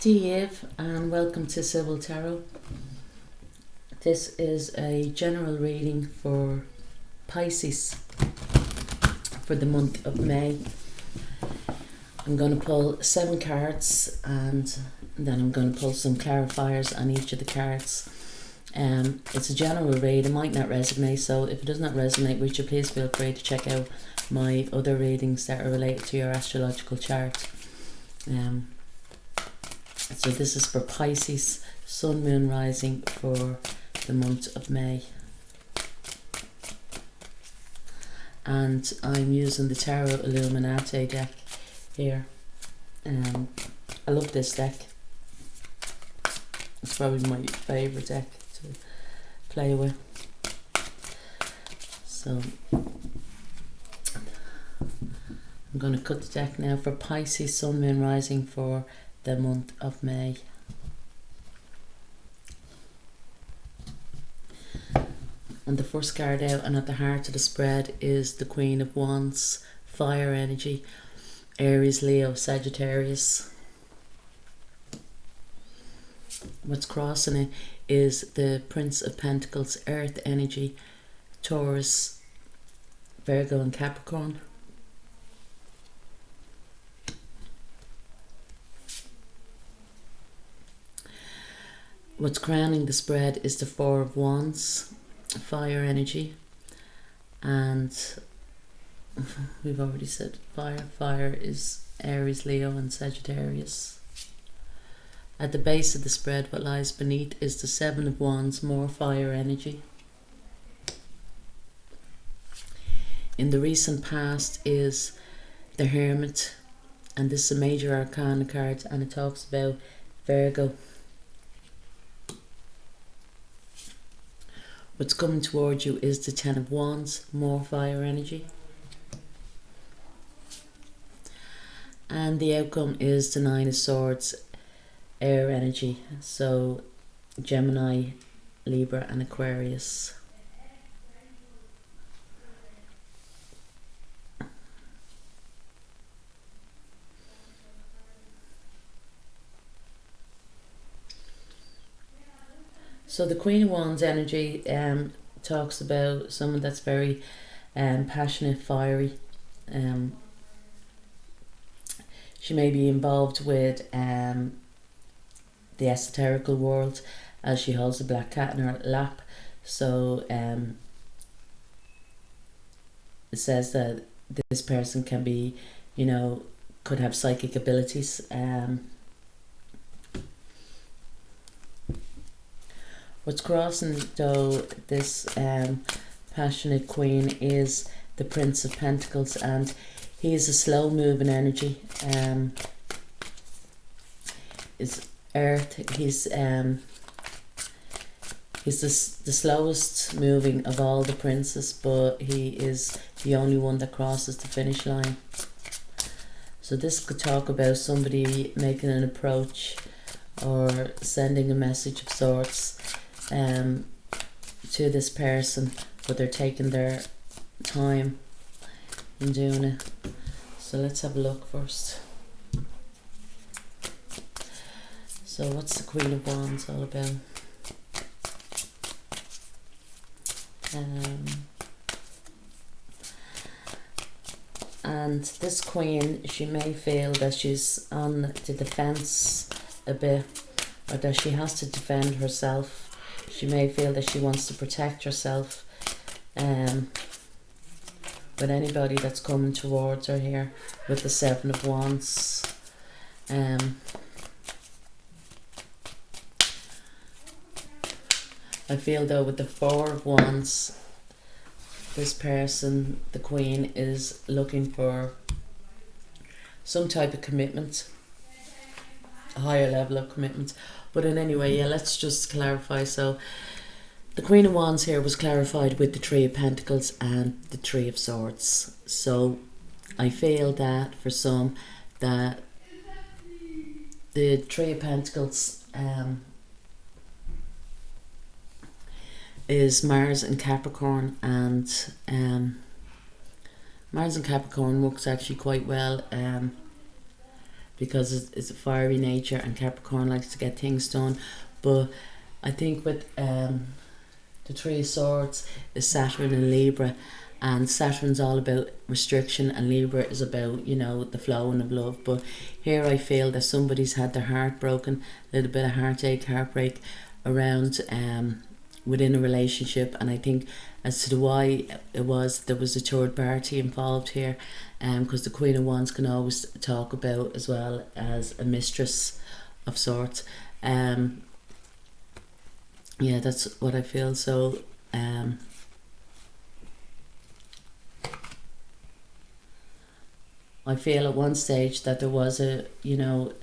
Eve and welcome to Sibyl Tarot. This is a general reading for Pisces for the month of May. I'm going to pull 7 cards and then I'm going to pull some clarifiers on each of the cards. It's a general read, it might not resonate, so if it does not resonate with you, please feel free to check out my other readings that are related to your astrological chart. So this is for Pisces, Sun, Moon, Rising for the month of May. And I'm using the Tarot Illuminati deck here. I love this deck. It's probably my favourite deck to play with. So I'm going to cut the deck now for Pisces, Sun, Moon, Rising for the month of May. And the first card out and at the heart of the spread is the Queen of Wands, fire energy, Aries, Leo, Sagittarius. What's crossing it is the Prince of Pentacles, earth energy, Taurus, Virgo and Capricorn. What's crowning the spread is the Four of Wands, fire energy, and we've already said fire. Fire is Aries, Leo and Sagittarius. At the base of the spread, what lies beneath is the Seven of Wands, more fire energy. In the recent past is the Hermit, and this is a major arcana card, and it talks about Virgo. What's coming towards you is the Ten of Wands, more fire energy. And the outcome is the Nine of Swords, air energy. So Gemini, Libra and Aquarius. So the Queen of Wands energy talks about someone that's very passionate, fiery. She may be involved with the esoterical world as she holds a black cat in her lap. So it says that this person can be, could have psychic abilities. What's crossing though this passionate queen is the Prince of Pentacles, and he is a slow moving energy. Is earth. He's the slowest moving of all the princes, but he is the only one that crosses the finish line. So this could talk about somebody making an approach or sending a message of sorts to this person, but they're taking their time in doing it. So let's have a look first. So what's the Queen of Wands all about? And this queen, she may feel that she's on the defense a bit, or that she has to defend herself. She may feel that she wants to protect herself with anybody that's coming towards her here with the Seven of Wands. I feel though with the Four of Wands, this person, the Queen, is looking for some type of commitment, a higher level of commitment. But in any way, yeah, let's just clarify. So the Queen of Wands here was clarified with the Three of Pentacles and the Three of Swords. So I feel that for some, that the Three of Pentacles is Mars and Capricorn, and Mars and Capricorn works actually quite well because it's a fiery nature, and Capricorn likes to get things done. But I think with the Three of Swords is Saturn and Libra, and Saturn's all about restriction and Libra is about, you know, the flowing of love. But here I feel that somebody's had their heart broken, a little bit of heartache, heartbreak around within a relationship. And I think as to why there was a third party involved here, because the Queen of Wands can always talk about as well as a mistress of sorts. Yeah, that's what I feel. So I feel at one stage that there was a, you know,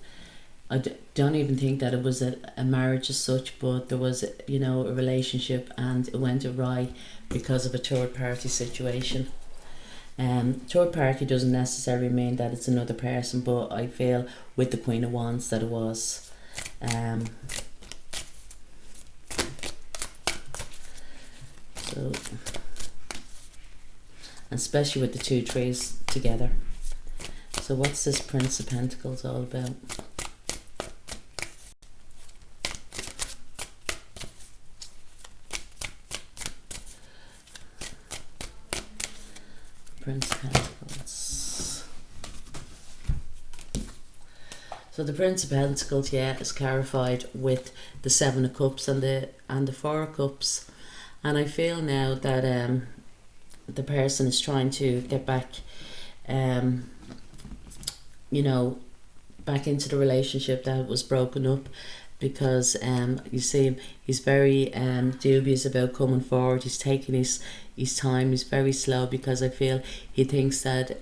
don't even think that it was a marriage as such, but there was, you know, a relationship, and it went awry because of a third party situation. Third party doesn't necessarily mean that it's another person, but I feel with the Queen of Wands that it was. So, especially with the two trees together. So what's this Prince of Pentacles all about? Prince of Pentacles. So the Prince of Pentacles, yeah, is clarified with the Seven of Cups and the Four of Cups. And I feel now that the person is trying to get back, you know, back into the relationship that was broken up, because you see him, he's very dubious about coming forward. He's taking his time. He's very slow, because I feel he thinks that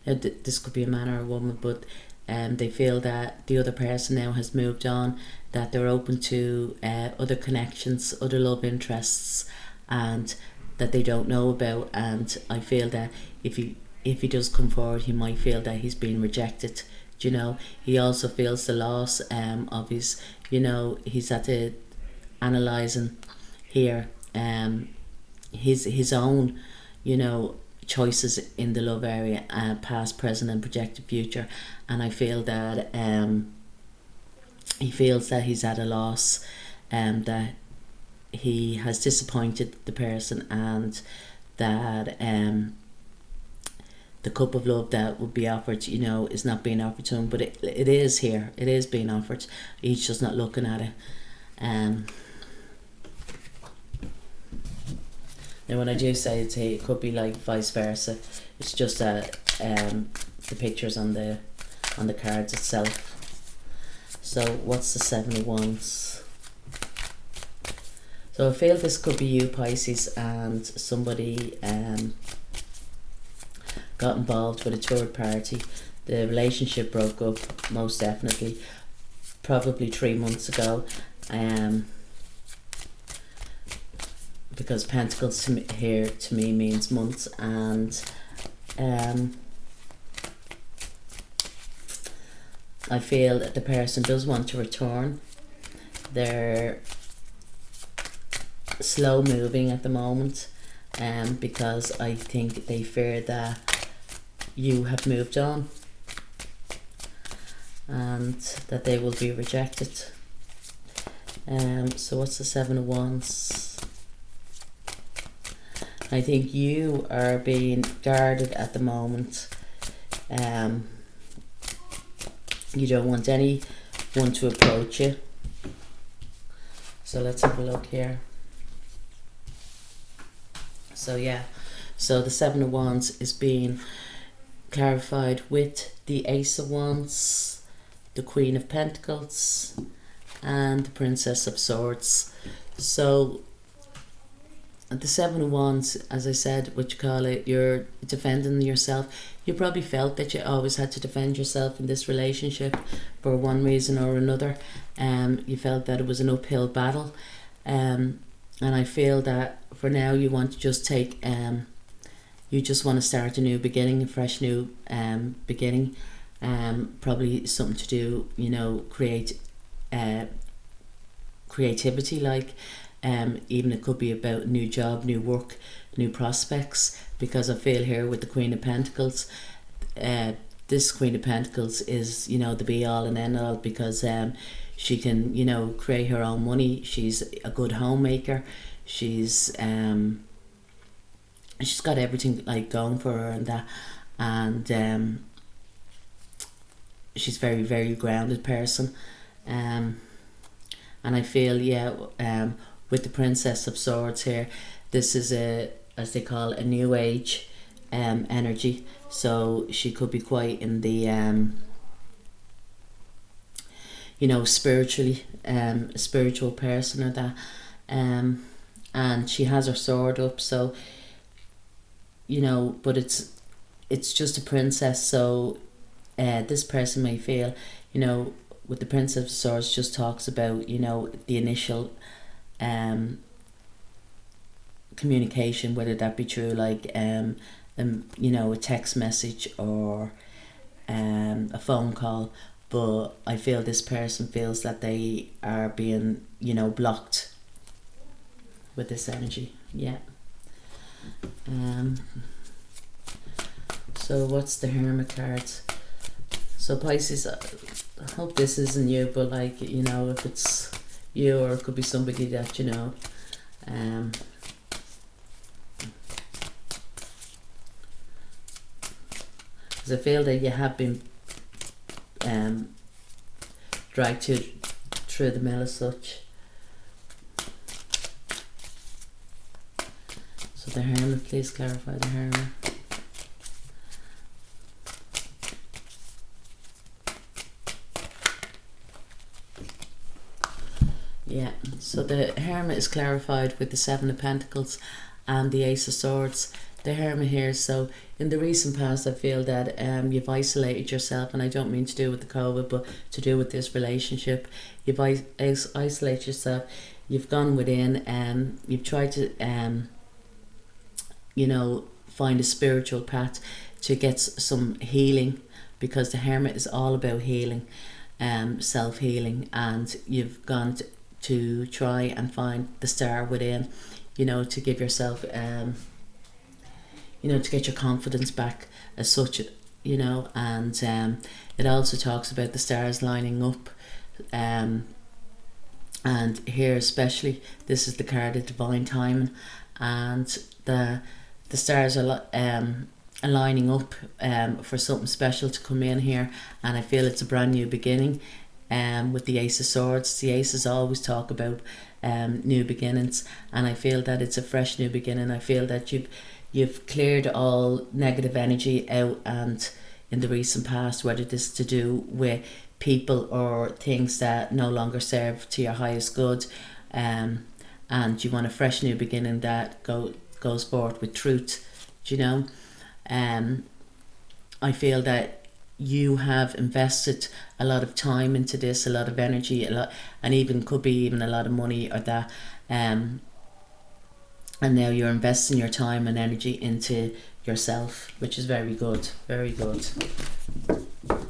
this could be a man or a woman, but they feel that the other person now has moved on, that they're open to other connections, other love interests, and that they don't know about. And I feel that if he does come forward, he might feel that he's been rejected. You know, he also feels the loss of his, you know, he's had to analysing here his own, you know, choices in the love area, past, present and projected future. And I feel that he feels that he's at a loss, that he has disappointed the person, and that the cup of love that would be offered, you know, is not being offered to him. But it is here, it is being offered. He's just not looking at it. Now when I do say it could be like vice versa. It's just that the pictures on the cards itself. So what's the Seven of Wands? So I feel this could be you, Pisces, and somebody got involved with a third party. The relationship broke up, most definitely, probably 3 months ago. Because Pentacles here to me means months, and I feel that the person does want to return. They're slow moving at the moment, because I think they fear that you have moved on and that they will be rejected. So what's the Seven of Wands? I think you are being guarded at the moment. You don't want anyone to approach you. So let's have a look here. So yeah, so the Seven of Wands is being clarified with the Ace of Wands, the Queen of Pentacles, and the Princess of Swords. So the Seven of Wands, as I said, what you call it, you're defending yourself. You probably felt that you always had to defend yourself in this relationship for one reason or another. You felt that it was an uphill battle. And I feel that for now you want to just take, you just want to start a new beginning, a fresh new beginning. Probably something to do, you know, creativity, like. Even it could be about new job, new work, new prospects, because I feel here with the Queen of Pentacles, this Queen of Pentacles is, you know, the be all and end all, because she can, you know, create her own money. She's a good homemaker. She's got everything like going for her and that, and she's very, very grounded person, and I feel, with the Princess of Swords here, this is a, as they call, a new age energy. So she could be quite in the you know, spiritually, a spiritual person or that, and she has her sword up, so, you know, but it's just a princess. So this person may feel, you know, with the Princess of Swords, just talks about, you know, the initial communication, whether that be through like you know, a text message or a phone call. But I feel this person feels that they are being, you know, blocked with this energy. Yeah. So what's the Hermit cards? So Pisces, I hope this isn't you, but like, you know, if it's you, or it could be somebody that, you know, because I feel that you have been dragged through the mill as such. So the Hermit, please clarify the Hermit. Yeah, so the Hermit is clarified with the Seven of Pentacles and the Ace of Swords. The Hermit here, so in the recent past, I feel that you've isolated yourself, and I don't mean to do with the COVID, but to do with this relationship. You've isolated yourself, you've gone within, you've tried to, you know, find a spiritual path to get some healing, because the Hermit is all about healing, self-healing, and you've gone to try and find the star within, you know, to give yourself, you know, to get your confidence back as such, you know, and it also talks about the stars lining up, and here especially, this is the card of divine timing, and the stars are lining up for something special to come in here, and I feel it's a brand new beginning. With the Ace of Swords, the Aces always talk about new beginnings, and I feel that it's a fresh new beginning. I feel that you've cleared all negative energy out, and in the recent past, whether this is to do with people or things that no longer serve to your highest good, and you want a fresh new beginning that goes forward with truth, you know. I feel that you have invested a lot of time into this, a lot of energy, a lot, and even could be even a lot of money or that, and now you're investing your time and energy into yourself, which is very good, very good.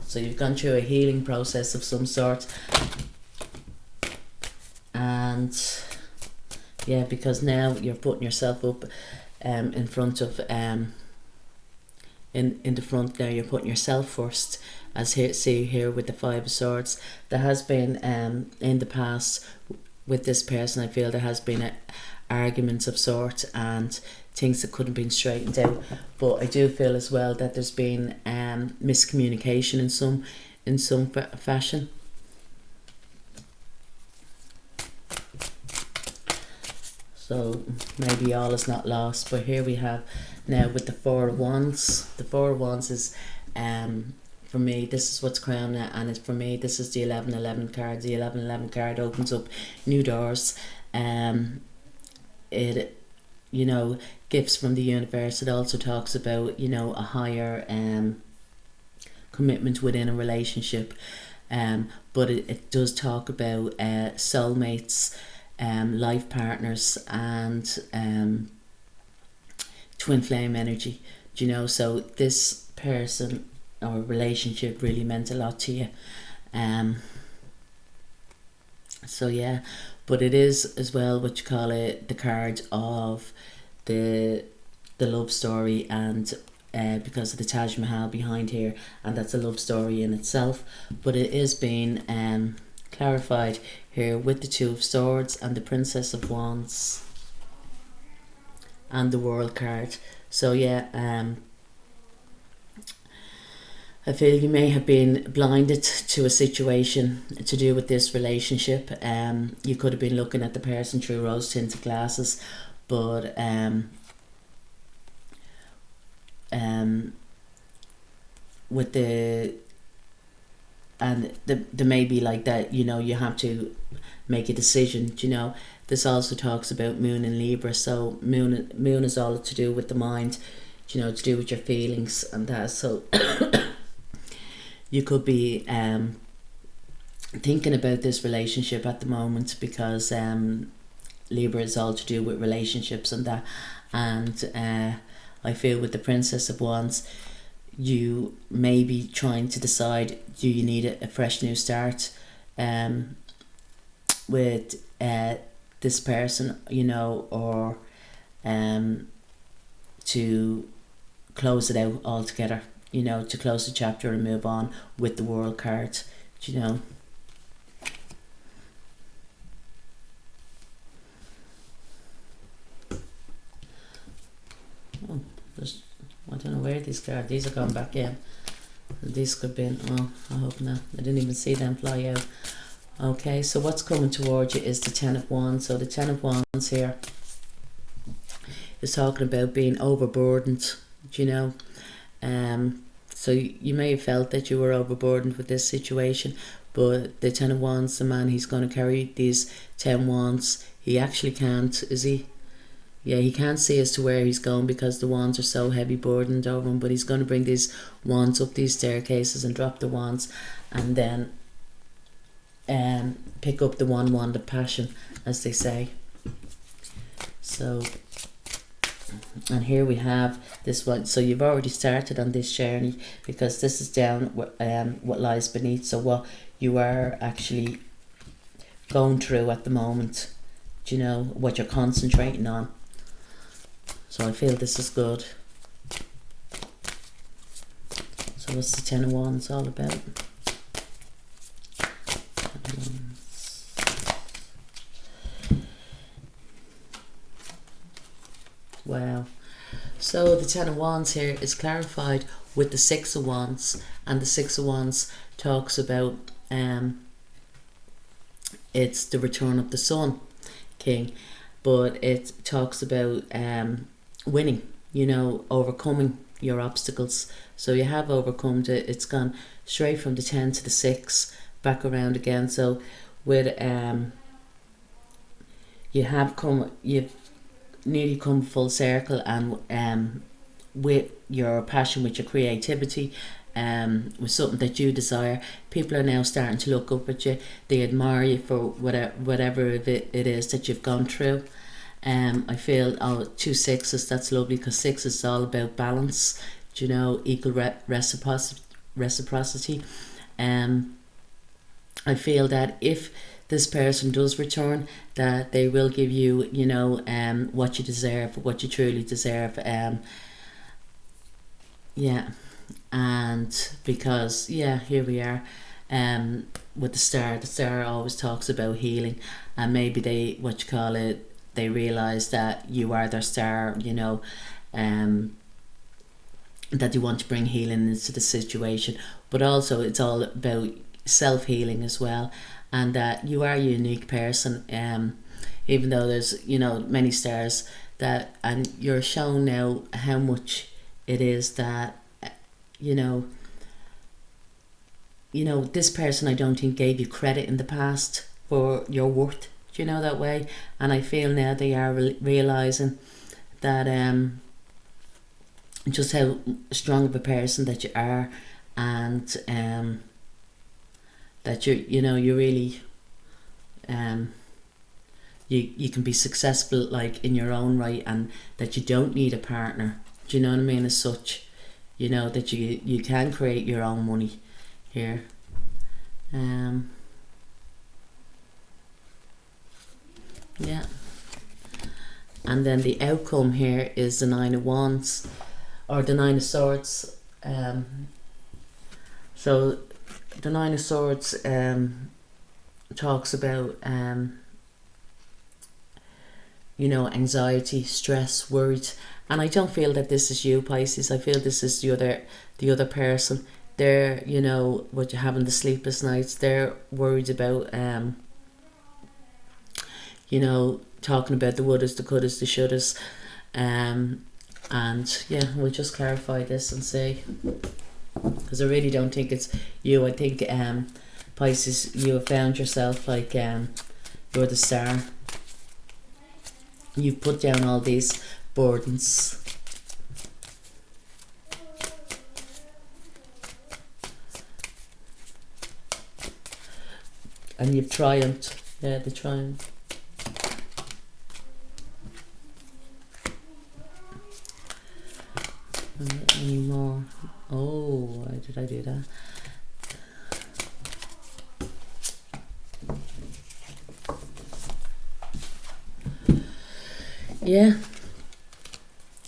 So you've gone through a healing process of some sort, and yeah, because now you're putting yourself up in front of in the front now, you're putting yourself first, as here, see here with the Five of Swords. There has been in the past with this person, I feel there has been arguments of sorts and things that couldn't been straightened out, but I do feel as well that there's been miscommunication in some fashion. So maybe all is not lost, but here we have now with the Four of Wands. The Four of Wands is, for me, this is what's crowned it, and it's, for me, this is the 11-11 card. The 11-11 card opens up new doors. It, you know, gifts from the universe. It also talks about, you know, a higher commitment within a relationship. But it does talk about soulmates, life partners, and twin flame energy, you know. So this person or relationship really meant a lot to you, so yeah. But it is as well what you call it, the card of the love story, and because of the Taj Mahal behind here, and that's a love story in itself. But it is being clarified here with the Two of Swords and the Princess of Wands and the World card. So yeah, I feel you may have been blinded to a situation to do with this relationship. You could have been looking at the person through rose tinted glasses, but with the may be like that, you know, you have to make a decision, you know. This also talks about Moon in Libra, so Moon is all to do with the mind, you know, to do with your feelings and that. So you could be thinking about this relationship at the moment, because Libra is all to do with relationships and that. And I feel with the Princess of Wands, you may be trying to decide, do you need a fresh new start with this person, you know, or to close it out altogether, you know, to close the chapter and move on with the World card, you know. Oh, I don't know where these cards, these are going back in. These could be, oh, I hope not. I didn't even see them fly out. Okay, so what's coming towards you is the Ten of Wands. So the Ten of Wands here is talking about being overburdened, you know. So you may have felt that you were overburdened with this situation, but the Ten of Wands, the man, he's going to carry these 10 wands. He actually can't, is he? Yeah, he can't see as to where he's going because the wands are so heavy burdened over him, but he's going to bring these wands up these staircases and drop the wands, and then pick up the one wand of passion, as they say. So, and here we have this one. So you've already started on this journey, because this is down what lies beneath. So what you are actually going through at the moment, do you know, what you're concentrating on. So I feel this is good. So what's the Ten of Wands all about? Wow. So the Ten of Wands here is clarified with the Six of Wands, and the Six of Wands talks about it's the return of the Sun King, but it talks about winning, you know, overcoming your obstacles. So you have overcome it. It's gone straight from the 10 to the 6, back around again. So with you've nearly come full circle, and with your passion, with your creativity, with something that you desire, people are now starting to look up at you. They admire you for whatever it is that you've gone through. I feel 2 6s, that's lovely, because 6 is all about balance, you know, equal reciprocity. I feel that if this person does return, that they will give you, you know, what you deserve, what you truly deserve. Yeah, and because, yeah, here we are, with the star always talks about healing, and maybe they, what you call it, they realise that you are their star, you know, that you want to bring healing into the situation, but also it's all about self-healing as well, and that you are a unique person, even though there's, you know, many stars, that, and you're shown now how much it is that, you know, this person, I don't think, gave you credit in the past for your worth, you know, that way. And I feel now they are realising that just how strong of a person that you are, and that you know, you really you can be successful, like, in your own right, and that you don't need a partner, do you know what I mean, as such, you know, that you can create your own money here. Yeah, and then the outcome here is the 9 of Wands. or the Nine of Swords. So the Nine of Swords talks about you know, anxiety, stress, worried. And I don't feel that this is you, Pisces. I feel this is the other person. They're, you know, what you're having the sleepless nights. They're worried about you know, talking about the wouldas, the couldas, the shouldas. And yeah, we'll just clarify this and see. Because I really don't think it's you. I think Pisces, you have found yourself like you're the star. You've put down all these burdens. And you've triumphed. Yeah, the triumph. Any more? Oh, why did I do that? Yeah,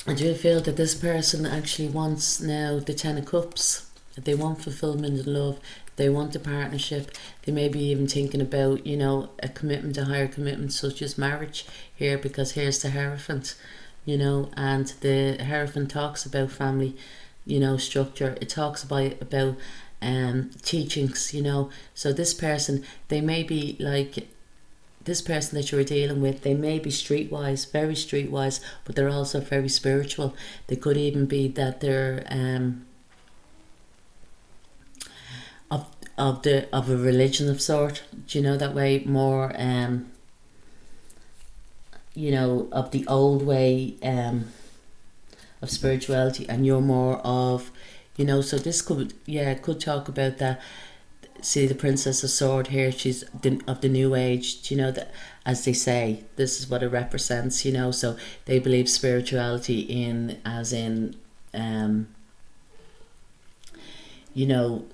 I do feel that this person actually wants now the Ten of Cups. They want fulfillment of love. They want a partnership. They may be even thinking about, you know, a commitment, a higher commitment such as marriage here, because here's the Hierophant, you know, and the Hierophant talks about family, you know, structure. It talks about teachings, you know. So this person, they may be like, this person that you're dealing with, they may be streetwise, very streetwise, but they're also very spiritual. They could even be that they're of a religion of sort, do you know, that way, more you know, of the old way of spirituality, and you're more of, you know, so this could, yeah, could talk about that. See the Princess of Sword here, she's of the new age, you know, that, as they say, this is what it represents, you know. So they believe spirituality in, as in you know,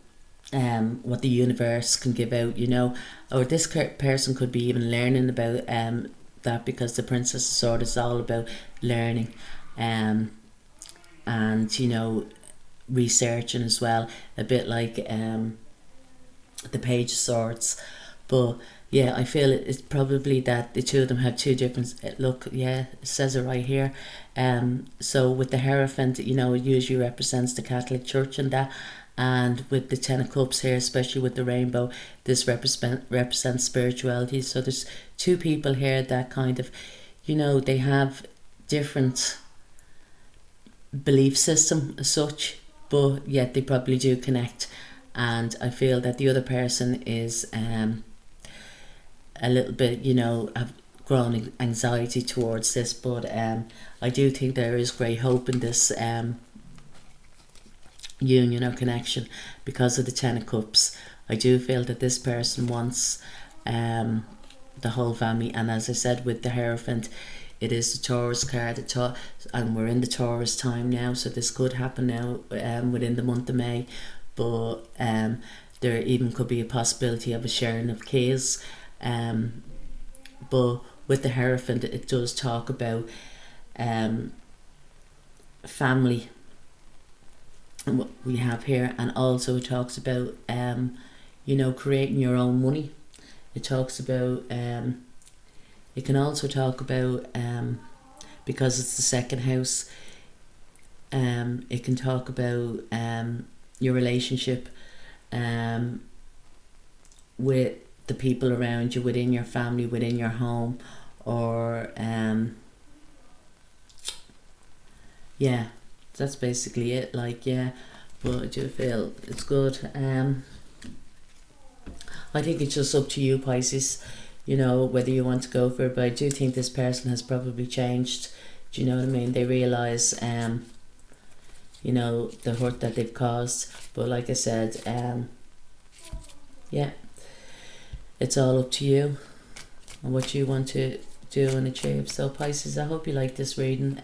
what the universe can give out, you know. Or this person could be even learning about that, because the Princess of Sword is all about learning and, you know, researching as well, a bit like the Page of Swords. But yeah, I feel it's probably that the two of them have two different look. Yeah, it says it right here. So with the Hierophant, you know, it usually represents the Catholic Church and that, and with the Ten of Cups here, especially with the rainbow, this represents spirituality. So there's two people here that kind of, you know, they have different belief system as such, but yet they probably do connect. And I feel that the other person is a little bit, you know, have grown anxiety towards this, but I do think there is great hope in this union or connection because of the Ten of Cups. I do feel that this person wants the whole family, and as I said with the Hierophant, it is the Taurus card, and we're in the Taurus time now, so this could happen now within the month of May. But there even could be a possibility of a sharing of keys. But with the Hierophant, it does talk about family, and what we have here, and also it talks about you know, creating your own money. It talks about it can also talk about because it's the second house, it can talk about your relationship with the people around you, within your family, within your home, or yeah, that's basically it. Like, yeah, but I do feel it's good. I think it's just up to you, Pisces, you know, whether you want to go for it. But I do think this person has probably changed. Do you know what I mean? They realise you know, the hurt that they've caused. But like I said, yeah, it's all up to you and what you want to do and achieve. So Pisces, I hope you like this reading.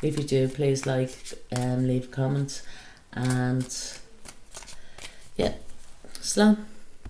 If you do, please like, leave a comment, and yeah, Slán.